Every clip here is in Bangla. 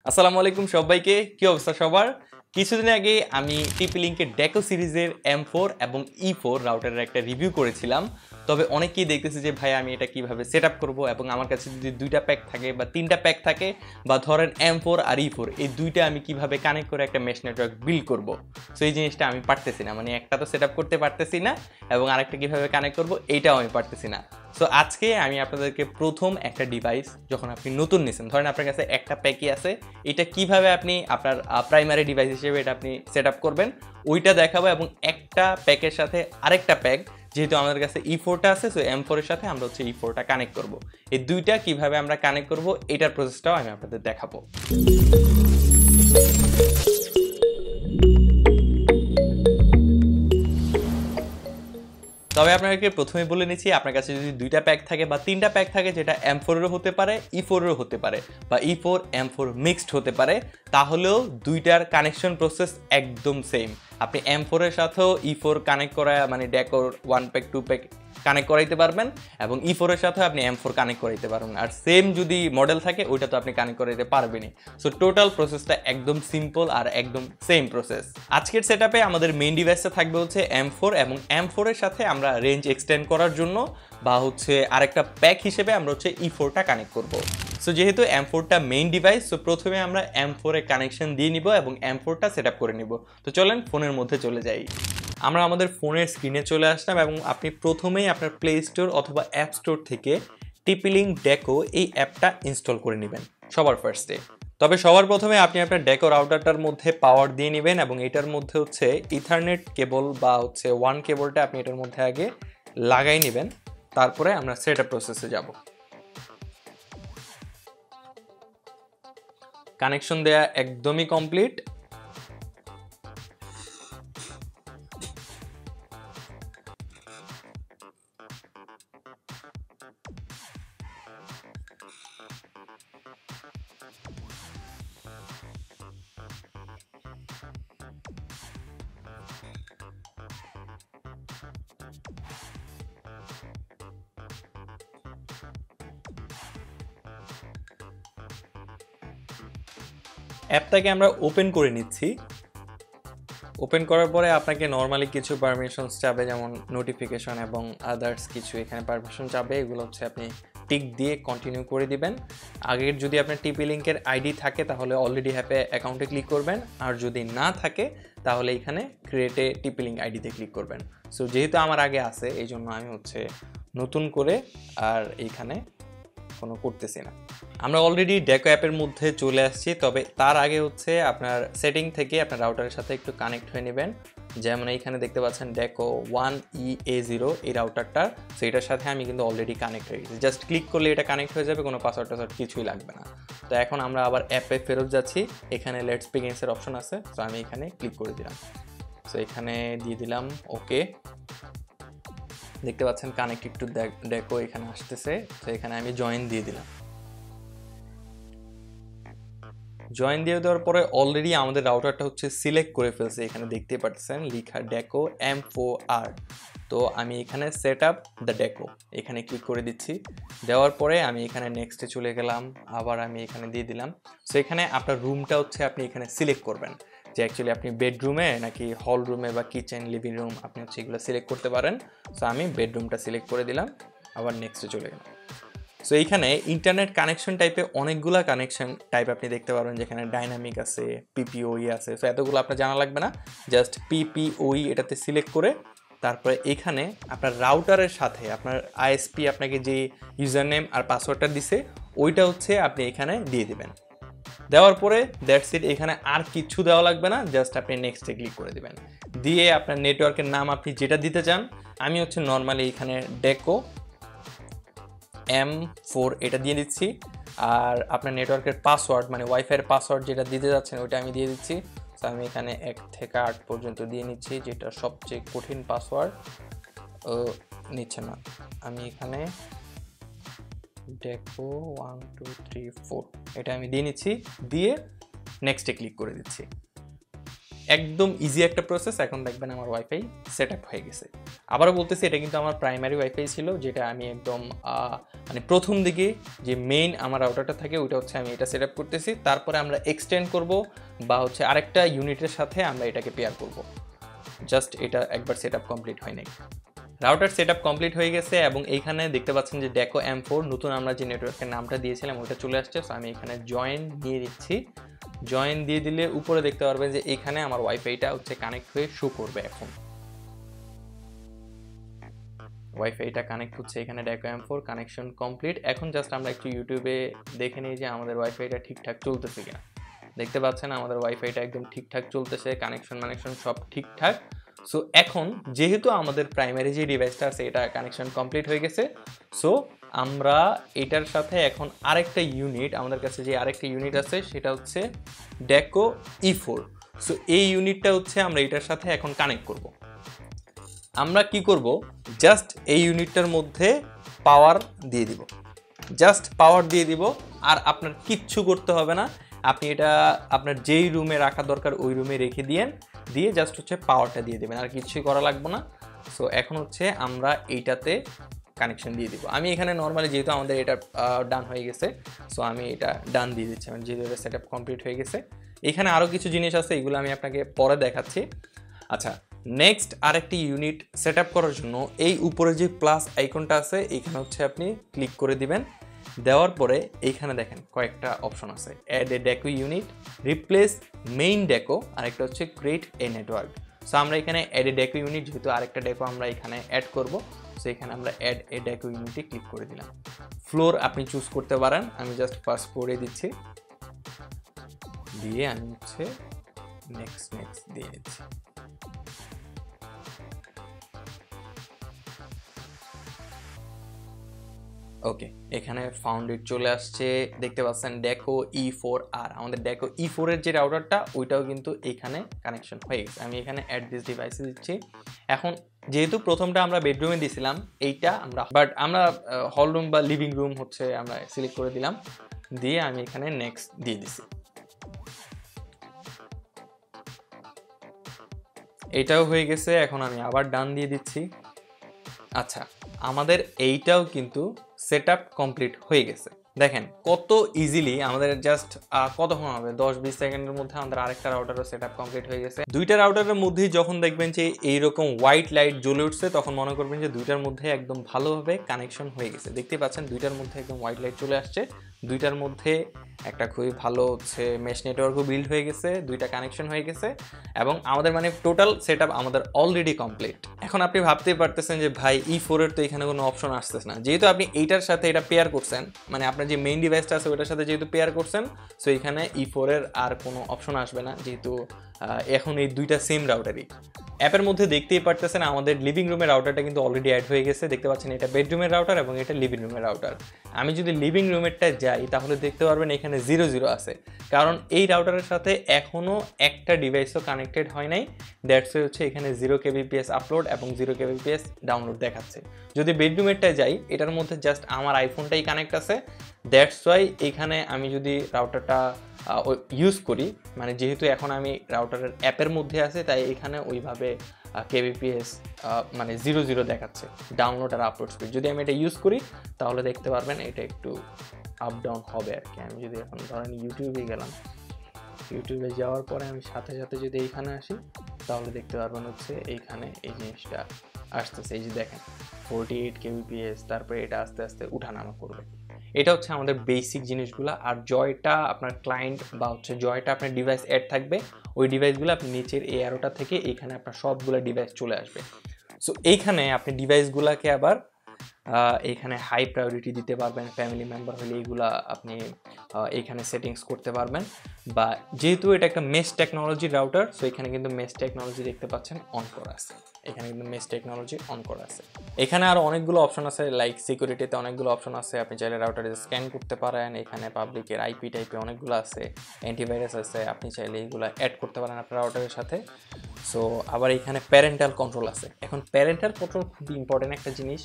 আসসালামু আলাইকুম সবাইকে, কি অবস্থা সবার? কিছুদিন আগে আমি TP-Link-এর ডেকো সিরিজের M4 এবং E4 রাউটারের একটা রিভিউ করেছিলাম। তবে অনেকেই দেখতেছি যে ভাই আমি এটা কিভাবে সেটআপ করব এবং আমার কাছে যদি দুইটা প্যাক থাকে বা তিনটা প্যাক থাকে বা ধরেন M4 আর E4 এই দুইটা আমি কিভাবে কানেক্ট করে একটা মেশ নেটওয়ার্ক বিল্ড করব। সো এই জিনিসটা আমি পারতেছি না, মানে একটা তো সেটআপ করতে পারতেছি না এবং আরেকটা কিভাবে কানেক্ট করব এইটাও আমি পারতেছি না। সো আজকে আমি আপনাদেরকে প্রথম একটা ডিভাইস যখন আপনি নতুন নিছেন, ধরেন আপনার কাছে একটা প্যাকই আছে, এটা কিভাবে আপনি আপনার প্রাইমারি ডিভাইস হিসেবে এটা আপনি সেট আপ করবেন ওইটা দেখাবো। এবং একটা প্যাকের সাথে আরেকটা প্যাক, যেহেতু আমাদের কাছে E4টা আছে, সো M4 এর সাথে আমরা হচ্ছে E4টা কানেক্ট করব। এই দুইটা কিভাবে আমরা কানেক্ট করব এটার প্রসেসটাও আমি আপনাদের দেখাবো। তবে আপনাকে প্রথমে বলে নিচ্ছি, আপনার কাছে যদি দুইটা প্যাক থাকে বা তিনটা প্যাক থাকে, যেটা M4 এরও হতে পারে E4 এরও হতে পারে বা E4 M4 মিক্সড হতে পারে, তাহলেও দুইটার কানেকশন প্রসেস একদম সেম। আপনি M4 এর সাথেও E4 কানেক্ট করা, মানে ডেকোর 1 প্যাক 2 প্যাক কানেক্ট করাইতে পারবেন এবং E4 এর সাথে আপনি M4 কানেক্ট করাইতে পারবেন। আর সেম যদি মডেল থাকে ওইটা তো আপনি কানেক্ট করাইতে পারবেনই। সো টোটাল প্রসেসটা একদম সিম্পল আর একদম সেম প্রসেস। আজকের সেটআপে আমাদের মেইন ডিভাইসটা থাকবে হচ্ছে M4 এবং M4 এর সাথে আমরা রেঞ্জ এক্সটেন্ড করার জন্য বা হচ্ছে আরেকটা প্যাক হিসেবে আমরা হচ্ছে E4টা কানেক্ট করব। সো যেহেতু M4টা মেইন ডিভাইস, সো প্রথমে আমরা M4 এ কানেকশন দিয়ে নিব এবং M4টা সেটআপ করে নিব। তো চলেন ফোনের মধ্যে চলে যাই। আমরা আমাদের ফোনের স্ক্রিনে চলে আসলাম এবং আপনি প্রথমেই আপনার প্লে স্টোর অথবা অ্যাপ স্টোর থেকে TP-Link ডেকো এই অ্যাপটা ইনস্টল করে নেবেন সবার ফার্স্টে। তবে সবার প্রথমে আপনি আপনার ডেকো রাউটারটার মধ্যে পাওয়ার দিয়ে নেবেন এবং এটার মধ্যে হচ্ছে ইথারনেট কেবল বা হচ্ছে ওয়ান কেবলটা আপনি এটার মধ্যে আগে লাগাই নেবেন। তারপরে আমরা সেটআপ প্রসেসে যাব। কানেকশন দেয়া একদমই কমপ্লিট। অ্যাপটাকে আমরা ওপেন করে নিচ্ছি। ওপেন করার পরে আপনাকে নর্মালি কিছু পারমিশনস চাবে, যেমন নোটিফিকেশন এবং আদার্স কিছু এখানে পারমিশন চাবে। এগুলো হচ্ছে আপনি টিক দিয়ে কন্টিনিউ করে দিবেন। আগের যদি আপনার TP-Link-এর আইডি থাকে তাহলে অলরেডি হ্যাপে অ্যাকাউন্টে ক্লিক করবেন, আর যদি না থাকে তাহলে এখানে ক্রিয়েটে TP-Link আইডিতে ক্লিক করবেন। সো যেহেতু আমার আগে আছে এই জন্য আমি হচ্ছে নতুন করে আর এইখানে কোনো করতেছি না। আমরা অলরেডি ডেকো অ্যাপের মধ্যে চলে আসছি, তবে তার আগে হচ্ছে আপনার সেটিং থেকে আপনার রাউটারের সাথে একটু কানেক্ট হয়ে নেবেন। যেমন এইখানে দেখতে পাচ্ছেন ডেকো 1EA0 এই রাউটারটা, সো এটার সাথে আমি কিন্তু অলরেডি কানেক্ট হয়ে গেছি। জাস্ট ক্লিক করলে এটা কানেক্ট হয়ে যাবে, কোনো পাসওয়ার্ড টাসওয়ার্ড কিছুই লাগবে না। তো এখন আমরা আবার অ্যাপে ফেরত যাচ্ছি। এখানে লেটস বিগিনসের অপশন আছে, তো আমি এখানে ক্লিক করে দিলাম। সো এখানে দিয়ে দিলাম ওকে। দেখতে পাচ্ছেন কানেক্ট টু ডেকো এখানে আসতেছে, তো এখানে আমি জয়েন দিয়ে দিলাম। জয়েন দিয়ে দেওয়ার পরে অলরেডি আমাদের রাউটারটা হচ্ছে সিলেক্ট করে ফেলছে। এখানে দেখতে পাচ্ছেন লেখা ডেকো M4R। তো আমি এখানে সেট আপ দ্য ডেকো এখানে ক্লিক করে দিচ্ছি। দেওয়ার পরে আমি এখানে নেক্সটে চলে গেলাম, আবার আমি এখানে দিয়ে দিলাম। সো এখানে আপনার রুমটা হচ্ছে আপনি এখানে সিলেক্ট করবেন যে অ্যাকচুয়ালি আপনি বেডরুমে নাকি হল রুমে বা কিচেন লিভিং রুম আপনি হচ্ছে এগুলো সিলেক্ট করতে পারেন। সো আমি বেডরুমটা সিলেক্ট করে দিলাম, আবার নেক্সটে চলে গেলাম। সো এইখানে ইন্টারনেট কানেকশন টাইপে অনেকগুলো কানেকশন টাইপ আপনি দেখতে পারবেন, যেখানে ডাইনামিক আছে, PPOE আছে। সো এতগুলো আপনার জানা লাগবে না, জাস্ট PPOE এটাতে সিলেক্ট করে তারপরে এখানে আপনার রাউটারের সাথে আপনার ISP আপনাকে যে ইউজার নেম আর পাসওয়ার্ডটা দিছে ওইটা হচ্ছে আপনি এখানে দিয়ে দিবেন। দেওয়ার পরে দ্যাটস ইট, এখানে আর কিছু দেওয়া লাগবে না, জাস্ট আপনি নেক্সটে ক্লিক করে দিবেন। দিয়ে আপনার নেটওয়ার্কের নাম আপনি যেটা দিতে চান, আমি হচ্ছে নর্মালি এখানে ডেকো M4 এটা দিয়ে দিচ্ছি। আর আপনার নেটওয়ার্কের পাসওয়ার্ড মানে ওয়াইফাইয়ের পাসওয়ার্ড যেটা দিতে যাচ্ছেন ওইটা আমি দিয়ে দিচ্ছি। তো আমি এখানে 1 থেকে 8 পর্যন্ত দিয়ে নিচ্ছি, যেটা সবচেয়ে কঠিন পাসওয়ার্ড নিচ্ছে না। আমি এখানে ডেকো 1 2 3 4 এটা আমি দিয়ে নিচ্ছি, দিয়ে নেক্সটে ক্লিক করে দিচ্ছি। একদম ইজি একটা প্রসেস। এখন দেখবেন আমার ওয়াইফাই সেট আপ হয়ে গেছে। আবারও বলতেছি, এটা কিন্তু আমার প্রাইমারি ওয়াইফাই ছিল, যেটা আমি একদম মানে প্রথম দিকে যে মেইন আমার রাউটারটা থাকে ওইটা হচ্ছে আমি এটা সেট আপ করতেছি। তারপরে আমরা এক্সটেন্ড করব বা হচ্ছে আরেকটা ইউনিটের সাথে আমরা এটাকে পেয়ার করব। জাস্ট এটা একবার সেট আপ কমপ্লিট হয় নাই। রাউটার সেট আপ কমপ্লিট হয়ে গেছে এবং এইখানে দেখতে পাচ্ছেন যে ডেকো M4 নতুন আমরা যে নেটওয়ার্কের নামটা দিয়েছিলাম ওইটা চলে আসছে। সো আমি এখানে জয়েন দিয়ে দিচ্ছি। জয়েন দিয়ে দিলে উপরে দেখতে পারবেন যে এখানে আমার ওয়াইফাইটা হচ্ছে কানেক্ট হয়ে শো করবে। এখন ওয়াইফাইটা কানেক্ট হচ্ছে, এখানে ডেকো M4 কানেকশন কমপ্লিট। এখন জাস্ট আমরা একটু ইউটিউবে দেখে নিই যে আমাদের ওয়াইফাইটা ঠিকঠাক চলতেছে কিনা। দেখতে পাচ্ছেন আমাদের ওয়াইফাইটা একদম ঠিকঠাক চলতেছে, কানেকশন সব ঠিকঠাক। সো এখন যেহেতু আমাদের প্রাইমারি যে ডিভাইসটা আছে এটা কানেকশন কমপ্লিট হয়ে গেছে, সো আমরা এটার সাথে এখন আরেকটা ইউনিট, আমাদের কাছে যে আরেকটা ইউনিট আছে সেটা হচ্ছে ডেকো E4। সো এই ইউনিটটা হচ্ছে আমরা এটার সাথে এখন কানেক্ট করব। আমরা কি করব, জাস্ট এই ইউনিটটার মধ্যে পাওয়ার দিয়ে দিব, জাস্ট পাওয়ার দিয়ে দিব। আর আপনার কিচ্ছু করতে হবে না, আপনি এটা আপনার যেই রুমে রাখা দরকার ওই রুমে রেখে দিয়ে জাস্ট হচ্ছে পাওয়ারটা দিয়ে দেবেন, আর কিছুই করা লাগবে না। সো এখন হচ্ছে আমরা এইটাতে কানেকশন দিয়ে দিব। আমি এখানে নর্মালি যেহেতু আমাদের এটা ডান হয়ে গেছে, সো আমি এটা ডান দিয়ে দিচ্ছি। আমার যেহেতু এটা সেট আপ কমপ্লিট হয়ে গেছে, এখানে আরও কিছু জিনিস আছে, এগুলো আমি আপনাকে পরে দেখাচ্ছি। আচ্ছা, নেক্সট আরেকটি ইউনিট সেট আপ করার জন্য এই উপরে যে প্লাস আইকনটা আছে এখানে হচ্ছে আপনি ক্লিক করে দিবেন। দেওয়ার পরে এইখানে দেখেন কয়েকটা অপশন আছে, add a deco unit, replace main deco, আরেকটা হচ্ছে ক্রিয়েট এ নেটওয়ার্ক। সো আমরা এখানে অ্যাড এ ডেকো ইউনিট, যেহেতু আরেকটা ডেকো আমরা এখানে অ্যাড করব, সো এখানে আমরা অ্যাড এ ডেকো ইউনিটে ক্লিক করে দিলাম। ফ্লোর আপনি চুজ করতে পারেন, আমি জাস্ট ফার্স্ট ফ্লোরে দিচ্ছি, দিয়ে আমি হচ্ছে নেক্সট দিয়ে দিচ্ছি। ওকে, এখানে ফাউন্ডেড চলে আসছে, দেখতে পাচ্ছেন ডেকো E4R। আমাদের ডেকো E4 এর যে রাউটারটা ওইটাও কিন্তু এখানে কানেকশন হয়ে গেছে। আমি এখানে অ্যাড দিস ডিভাইসে দিচ্ছি। এখন যেহেতু প্রথমটা আমরা বেডরুমে দিছিলাম, এইটা আমরা হল রুম বা লিভিং রুম হচ্ছে আমরা সিলেক্ট করে দিলাম, দিয়ে আমি এখানে নেক্সট দিয়ে দিছি। এটাও হয়ে গেছে, এখন আমি আবার ডান দিয়ে দিচ্ছি। আচ্ছা, আমাদের এইটাও কিন্তু সেট আপ কমপ্লিট হয়ে গেছে। দেখেন কত ইজিলি আমাদের জাস্ট কতক্ষণ হবে, 10-20 সেকেন্ডের মধ্যে আমাদের আরেকটা রাউটারও সেট আপ কমপ্লিট হয়ে গেছে। দুইটা রাউটারের মধ্যেই যখন দেখবেন যে এইরকম হোয়াইট লাইট জ্বলে উঠছে, তখন মনে করবেন যে দুইটার মধ্যে একদম ভালোভাবে কানেকশন হয়ে গেছে। দেখতে পাচ্ছেন দুইটার মধ্যে একদম হোয়াইট লাইট চলে আসছে, দুইটার মধ্যে একটা খুবই ভালো হচ্ছে মেশ নেটওয়ার্কও বিল্ড হয়ে গেছে, দুইটা কানেকশন হয়ে গেছে এবং আমাদের মানে টোটাল সেট আপ আমাদের অলরেডি কমপ্লিট। এখন আপনি ভাবতেই পারতেছেন যে ভাই E4 এর তো এখানে কোনো অপশন আসতেছে না। যেহেতু আপনি এইটার সাথে এটা পেয়ার করছেন, মানে আপনার যে মেইন ডিভাইসটা আছে ওটার সাথে যেহেতু পেয়ার করছেন, সো এখানে E4 এর আর কোনো অপশন আসবে না, যেহেতু এখন এই দুইটা সেম রাউটারই। অ্যাপের মধ্যে দেখতেই পারতেছেন আমাদের লিভিং রুমের রাউটারটা কিন্তু অলরেডি অ্যাড হয়ে গেছে। দেখতে পাচ্ছেন এটা বেডরুমের রাউটার এবং এটা লিভিং রুমের রাউটার। আমি যদি লিভিং রুমেরটা যাই তাহলে দেখতে পারবেন এখানে 0 আছে, কারণ এই রাউটারের সাথে এখনও একটা ডিভাইসও কানেক্টেড হয় নাই। দ্যাটস ওয়াই হচ্ছে এখানে 0 kbps আপলোড এবং 0 kbps ডাউনলোড দেখাচ্ছে। যদি বেডরুমেরটা যাই, এটার মধ্যে জাস্ট আমার আইফোনটাই কানেক্ট আছে। দ্যাটস ওয়াই এখানে আমি যদি রাউটারটা ইউজ করি, মানে যেহেতু এখন আমি রাউটারের অ্যাপের মধ্যে আছে, তাই এখানে ওইভাবে kbps মানে 0 দেখাচ্ছে ডাউনলোড আর আপলোড স্পিড। যদি আমি এটা ইউজ করি তাহলে দেখতে পারবেন এটা একটু আপ ডাউন হবে আর কি। আমি যদি এখন ধরেন ইউটিউবে গেলাম, ইউটিউবে যাওয়ার পরে আমি সাথে যদি এইখানে আসি তাহলে দেখতে পারবেন হচ্ছে এইখানে এই জিনিসটা আসতেছে। এই যে দেখেন 48 kbps, তারপরে এটা আস্তে আস্তে উঠানামা করবে। এটা হচ্ছে আমাদের বেসিক জিনিসগুলো। আর জয়টা আপনার ক্লায়েন্ট বা হচ্ছে জয়টা আপনার ডিভাইস অ্যাড থাকবে, ওই ডিভাইসগুলো আপনি নিচের এই অ্যারোটা থেকে এইখানে আপনার সবগুলো ডিভাইস চলে আসবে। সো এইখানে আপনি ডিভাইসগুলোকে আবার এইখানে হাই প্রায়োরিটি দিতে পারবেন, ফ্যামিলি মেম্বার হলে এইগুলা আপনি এইখানে সেটিংস করতে পারবেন। বা যেহেতু এটা একটা মেশ টেকনোলজি রাউটার, সো এখানে কিন্তু মেশ টেকনোলজি দেখতে পাচ্ছেন অন করা আছে, এখানে কিন্তু মেশ টেকনোলজি অন করা আছে। এখানে আরও অনেকগুলো অপশন আছে, লাইক সিকিউরিটিতে অনেকগুলো অপশন আছে, আপনি চাইলে রাউটারে স্ক্যান করতে পারেন। এখানে পাবলিকের আইপি টাইপে অনেকগুলো আছে, অ্যান্টিভাইরাস আছে, আপনি চাইলে এইগুলো অ্যাড করতে পারেন আপনার রাউটারের সাথে। সো আবার এখানে প্যারেন্টাল কন্ট্রোল আছে। এখন প্যারেন্টাল কন্ট্রোল খুবই ইম্পর্টেন্ট একটা জিনিস,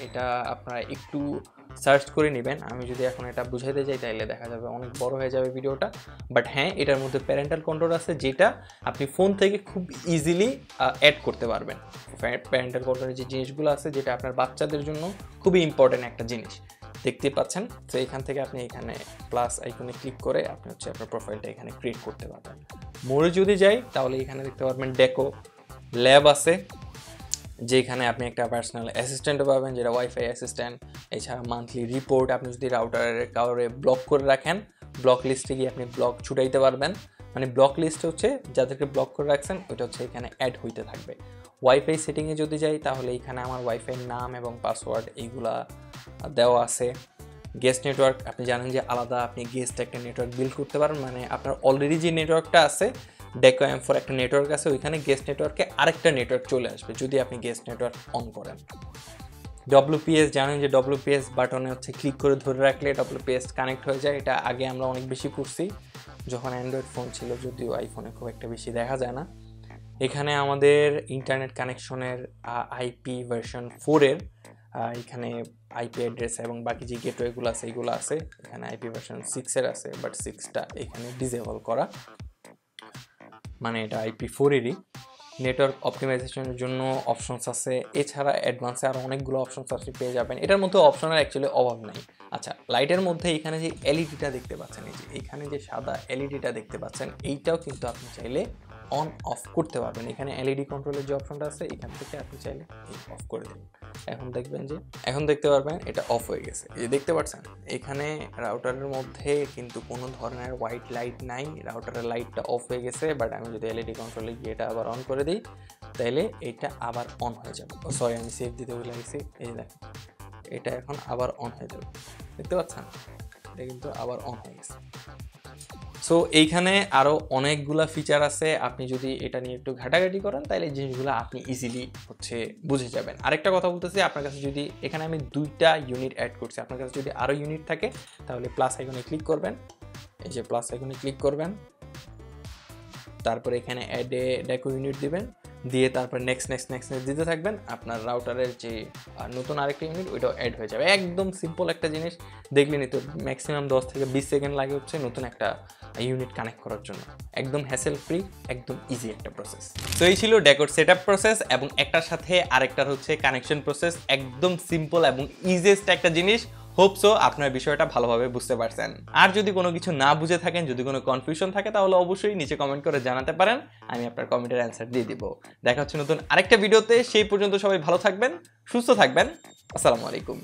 এটা আপনারা একটু সার্চ করে নেবেন। আমি যদি এখন এটা বুঝাইতে যাই তাহলে দেখা যাবে অনেক বড় হয়ে যাবে ভিডিওটা, বাট হ্যাঁ এটার মধ্যে প্যারেন্টাল কন্ট্রোল আছে যেটা আপনি ফোন থেকে খুব ইজিলি অ্যাড করতে পারবেন। প্যারেন্টাল কন্ট্রোলের যে জিনিসগুলো আছে যেটা আপনার বাচ্চাদের জন্য খুবই ইম্পর্টেন্ট একটা জিনিস, দেখতে পাচ্ছেন। তো এখান থেকে আপনি এখানে প্লাস আইকনে ক্লিক করে আপনি হচ্ছে আপনার প্রোফাইলটা এখানে ক্রিয়েট করতে পারবেন। মোড়ে যদি যাই তাহলে এখানে দেখতে পারবেন ডেকো ল্যাব আছে, যেখানে আপনি একটা পার্সোনাল অ্যাসিস্ট্যান্টও পাবেন যেটা ওয়াইফাই অ্যাসিস্ট্যান্ট। এছাড়া মান্থলি রিপোর্ট, আপনি যদি রাউটারের কাউরে ব্লক করে রাখেন ব্লক লিস্টে গিয়ে আপনি ব্লক ছুটাইতে পারবেন। মানে ব্লক লিস্ট হচ্ছে যাদেরকে ব্লক করে রাখছেন ওইটা হচ্ছে এখানে অ্যাড হইতে থাকবে। ওয়াইফাই সেটিংয়ে যদি যাই তাহলে এখানে আমার ওয়াইফাইয়ের নাম এবং পাসওয়ার্ড এইগুলা দেওয়া আছে। গেস্ট নেটওয়ার্ক, আপনি জানেন যে আলাদা আপনি গেস্ট একটা নেটওয়ার্ক বিল্ড করতে পারেন, মানে আপনার অলরেডি যে নেটওয়ার্কটা আছে ডেকো M4 একটা নেটওয়ার্ক আছে, ওইখানে গেস্ট নেটওয়ার্কে আরেকটা নেটওয়ার্ক চলে আসবে যদি আপনি গেস্ট নেটওয়ার্ক অন করেন। WPS, জানেন যে WPS বাটনে হচ্ছে ক্লিক করে ধরে রাখলে WPS কানেক্ট হয়ে যায়। এটা আগে আমরা অনেক বেশি করছি যখন অ্যান্ড্রয়েড ফোন ছিল, যদিও আইফোনে খুব একটা বেশি দেখা যায় না। এখানে আমাদের ইন্টারনেট কানেকশনের IP ভার্সন 4-এর এখানে IP অ্যাড্রেস এবং বাকি যে গেটওয়েগুলো আছে এইগুলো আছে। এখানে IP ভার্সন 6-এর আছে, বাট 6টা এখানে ডিসেবল করা, মানে এটা IP4-এরই। নেটওয়ার্ক অপটিমাইজেশনের জন্য অপশনস আছে, এছাড়া অ্যাডভান্সে আরও অনেকগুলো অপশনস আপনি পেয়ে যাবেন। এটার মধ্যে অপশনের অ্যাকচুয়ালি অভাব নাই। আচ্ছা, লাইটের মধ্যে এখানে যে এলইডিটা দেখতে পাচ্ছেন, এই যে এখানে যে সাদা এলইডিটা দেখতে পাচ্ছেন, এইটাও কিন্তু আপনি চাইলে অন অফ করতে পারবেন। এখানে এলইডি কন্ট্রোলের যে অপশনটা আছে এখান থেকে আপনি চাইলে অফ করে দেবেন। এখন দেখবেন যে এখন দেখতে পারবেন এটা অফ হয়ে গেছে। এই দেখতে পাচ্ছেন এখানে রাউটারের মধ্যে কিন্তু কোনো ধরনের হোয়াইট লাইট নাই, রাউটারের লাইটটা অফ হয়ে গেছে। বাট আমি যদি এলইডি কন্ট্রোলে গিয়ে এটা আবার অন করে দিই তাহলে এটা আবার অন হয়ে যাবে। সরি, আমি সেভ দিতে ভুলে গেছি। এই দেখেন এটা এখন আবার অন হয়ে যাবে, দেখতে পাচ্ছেন এটা কিন্তু আবার অন হয়ে গেছে। সো এইখানে আরও অনেকগুলা ফিচার আছে, আপনি যদি এটা নিয়ে একটু ঘাটাঘাটি করেন তাহলে জিনিসগুলো আপনি ইজিলি হচ্ছে বুঝে যাবেন। আরেকটা কথা বলতেছি, আপনার কাছে যদি এখানে আমি 2টা ইউনিট অ্যাড করছি, আপনার কাছে যদি আরও ইউনিট থাকে তাহলে প্লাস আইকনে ক্লিক করবেন। এই যে প্লাস আইকনে ক্লিক করবেন, তারপরে এখানে অ্যাডে ডেকো ইউনিট দিবেন, দিয়ে তারপর নেক্সট দিতে থাকবেন। আপনার রাউটারের যে নতুন আরেকটা ইউনিট ওইটাও অ্যাড হয়ে যাবে। একদম সিম্পল একটা জিনিস, দেখলেনই তো ম্যাক্সিমাম 10 থেকে 20 সেকেন্ড লাগে হচ্ছে নতুন একটা ইউনিট কানেক্ট করার জন্য। একদম হ্যাসেল ফ্রি, একদম ইজি একটা প্রসেস। তো এই ছিল ডেকোর সেটআপ প্রসেস এবং একটার সাথে আরেকটার হচ্ছে কানেকশন প্রসেস। একদম সিম্পল এবং ইজিয়েস্ট একটা জিনিস। হোপসো আপনার বিষয়টা ভালোভাবে বুঝতে পারছেন। আর যদি কোনো কিছু না বুঝে থাকেন, যদি কোনো কনফিউশন থাকে তাহলে অবশ্যই নিচে কমেন্ট করে জানাতে পারেন, আমি আপনার কমেন্টের অ্যান্সার দিয়ে দিব। দেখা হচ্ছে নতুন আরেকটা ভিডিওতে, সেই পর্যন্ত সবাই ভালো থাকবেন, সুস্থ থাকবেন। আসসালামু আলাইকুম।